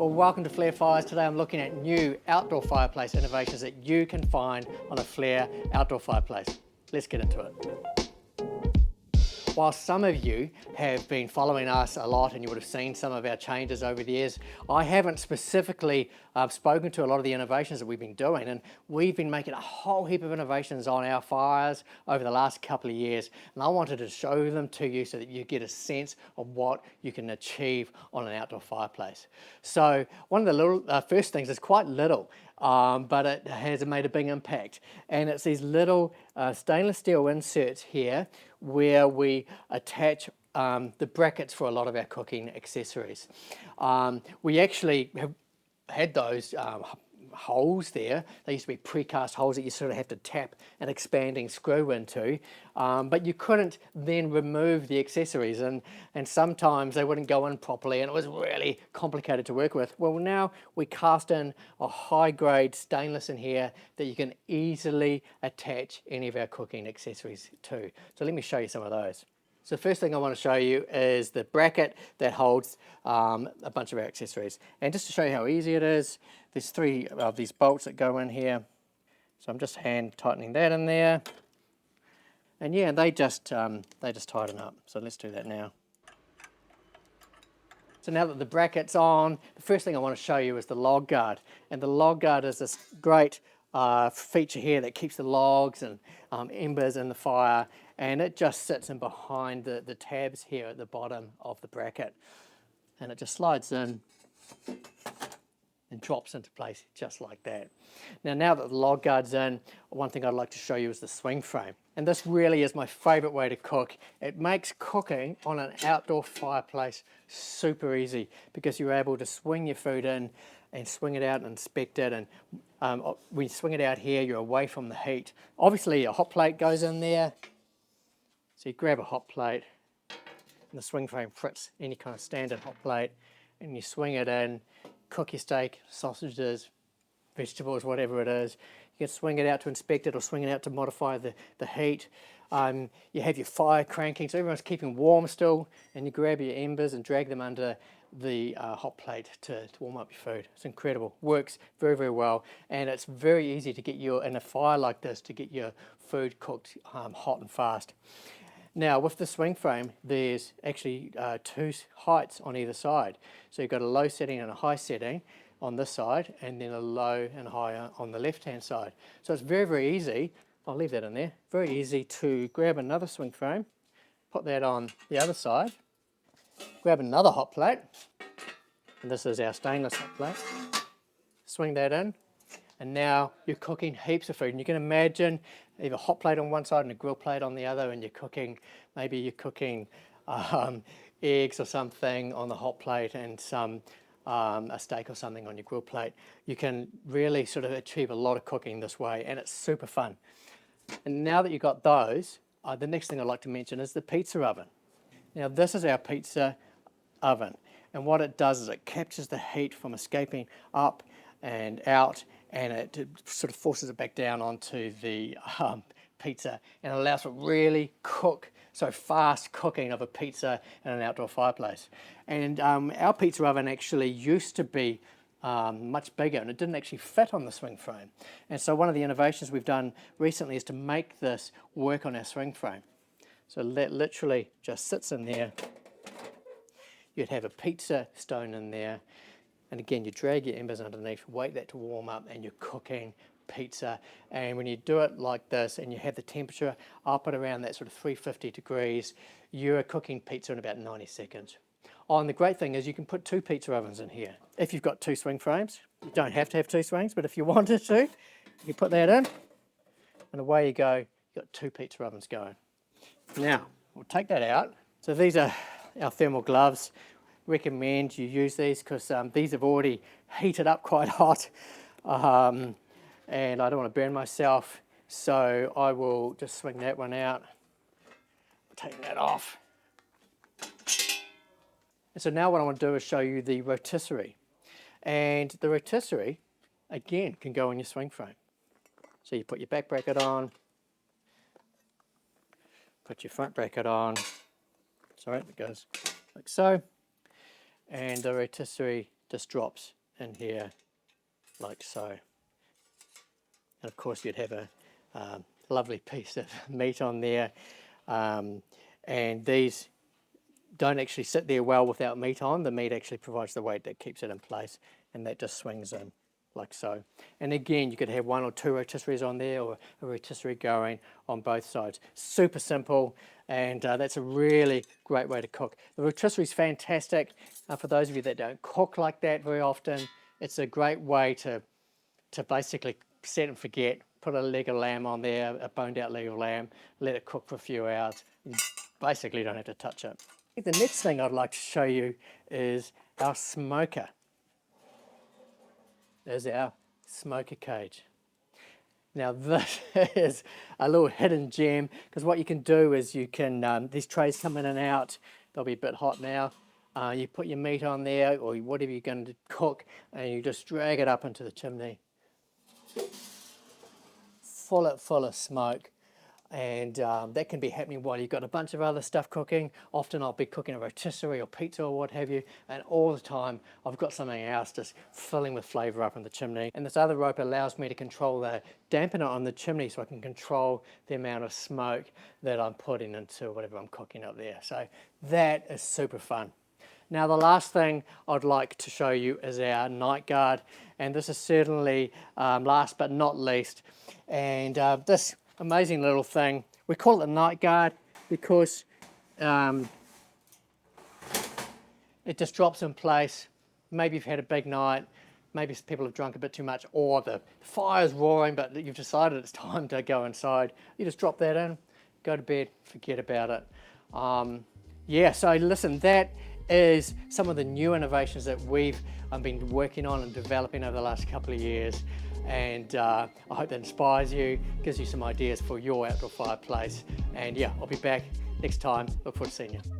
Well, welcome to Flare Fires. Today I'm looking at new outdoor fireplace innovations that you can find on a Flare Outdoor Fireplace. Let's get into it. While some of you have been following us a lot and you would have seen some of our changes over the years, I haven't specifically spoken to a lot of the innovations that we've been doing, and we've been making a whole heap of innovations on our fires over the last couple of years, and I wanted to show them to you so that you get a sense of what you can achieve on an outdoor fireplace. So one of the little first things is quite little, but it has made a big impact, and it's these little stainless steel inserts here where we attach the brackets for a lot of our cooking accessories. We actually have had those holes there. They used to be precast holes that you sort of have to tap an expanding screw into, but you couldn't then remove the accessories, and sometimes they wouldn't go in properly, and it was really complicated to work with. Well, now we cast in a high-grade stainless in here that you can easily attach any of our cooking accessories to. So let me show you some of those. So the first thing I want to show you is the bracket that holds a bunch of our accessories. And just to show you how easy it is, there's 3 of these bolts that go in here. So I'm just hand tightening that in there. And yeah, they just tighten up. So let's do that now. So now that the bracket's on, the first thing I want to show you is the log guard. And the log guard is this great feature here that keeps the logs and embers in the fire, and it just sits in behind the tabs here at the bottom of the bracket, and it just slides in and drops into place just like that. Now that the log guard's in, one thing I'd like to show you is the swing frame, and this really is my favorite way to cook. It makes cooking on an outdoor fireplace super easy because you're able to swing your food in and swing it out and inspect it, and when you swing it out here, you're away from the heat. Obviously a hot plate goes in there, so you grab a hot plate, and the swing frame fits any kind of standard hot plate, and you swing it in, cook your steak, sausages, vegetables, whatever it is. You can swing it out to inspect it or swing it out to modify the heat. You have your fire cranking, so everyone's keeping warm still, and you grab your embers and drag them under the hot plate to warm up your food. It's incredible, works very, very well, and it's very easy to get in a fire like this to get your food cooked hot and fast. Now with the swing frame, there's actually 2 heights on either side. So you've got a low setting and a high setting on this side, and then a low and higher on the left hand side. So it's very, very easy. I'll leave that in there. Very easy to grab another swing frame, put that on the other side, grab another hot plate, and this is our stainless hot plate, swing that in, and now you're cooking heaps of food. And you can imagine you have a hot plate on one side and a grill plate on the other, and you're cooking, maybe you're cooking eggs or something on the hot plate and a steak or something on your grill plate. You can really sort of achieve a lot of cooking this way, and it's super fun. And now that you've got those, the next thing I'd like to mention is the pizza oven. Now this is our pizza oven, and what it does is it captures the heat from escaping up and out, and it sort of forces it back down onto the pizza, and allows for really fast cooking of a pizza in an outdoor fireplace. And our pizza oven actually used to be much bigger, and it didn't actually fit on the swing frame. And so one of the innovations we've done recently is to make this work on our swing frame. So that literally just sits in there. You'd have a pizza stone in there, and again you drag your embers underneath, wait that to warm up, and you're cooking pizza. And when you do it like this and you have the temperature up at around that sort of 350 degrees, you're cooking pizza in about 90 seconds. Oh, and the great thing is you can put 2 pizza ovens in here. If you've got 2 swing frames, you don't have to have 2 swings, but if you wanted to, you put that in, and away you go, you've got 2 pizza ovens going. Now, we'll take that out. So these are our thermal gloves. Recommend you use these because these have already heated up quite hot, and I don't want to burn myself, so I will just swing that one out, take that off. And so now what I want to do is show you the rotisserie, and the rotisserie again can go on your swing frame. So you put your back bracket on, put your front bracket on, sorry, it goes like so, and the rotisserie just drops in here like so. And of course you'd have a lovely piece of meat on there. And these don't actually sit there well without meat on. The meat actually provides the weight that keeps it in place, and that just swings in like so. And again, you could have 1 or 2 rotisseries on there, or a rotisserie going on both sides. Super simple, and that's a really great way to cook. The rotisserie is fantastic for those of you that don't cook like that very often. It's a great way to basically set and forget. Put a leg of lamb on there, a boned out leg of lamb, let it cook for a few hours. You basically don't have to touch it. The next thing I'd like to show you is our smoker. There's our smoker cage. Now this is a little hidden gem, because what you can do is you can, these trays come in and out, they'll be a bit hot now. You put your meat on there, or whatever you're going to cook, and you just drag it up into the chimney. Full of smoke, and that can be happening while you've got a bunch of other stuff cooking. Often I'll be cooking a rotisserie or pizza or what have you, and all the time I've got something else just filling with flavour up in the chimney. And this other rope allows me to control the dampener on the chimney, so I can control the amount of smoke that I'm putting into whatever I'm cooking up there. So that is super fun. Now the last thing I'd like to show you is our night guard, and this is certainly last but not least. And this amazing little thing, we call it a night guard because it just drops in place. Maybe you've had a big night, maybe people have drunk a bit too much, or the fire's roaring but you've decided it's time to go inside. You just drop that in, go to bed, forget about it. Yeah, so listen, that is some of the new innovations that we've been working on and developing over the last couple of years. And I hope that inspires you, gives you some ideas for your outdoor fireplace. And yeah, I'll be back next time. Look forward to seeing you.